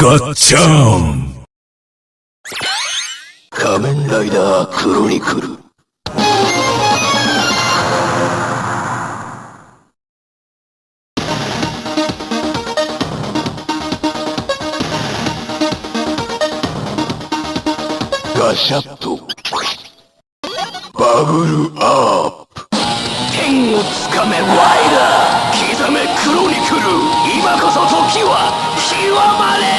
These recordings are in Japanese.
ガッチャン。仮面ライダークロニクル。ガシャッとバブルアップ。天をつかめライダー、刻めクロニクル。今こそ時は極まれり。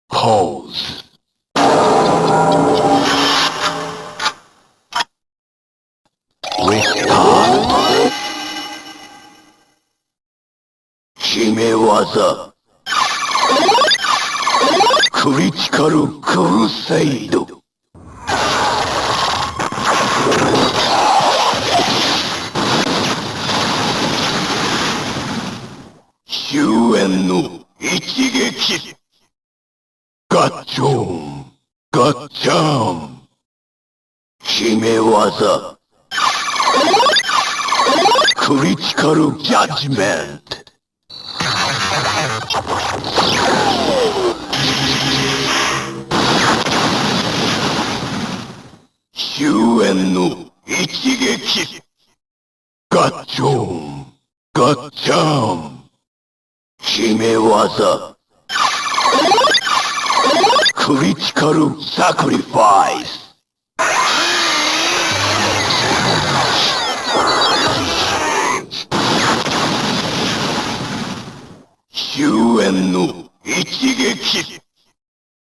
ポーズ。ウィスパー。決め技。クリティカルクルセイド。終焉の一撃。ガッチョン、ガッチャン。決め技。クリティカルジャッジメント。終焉の一撃。ガッチョン、ガッチャン。決め技。クリティカルサクリファイス。終焉の一撃。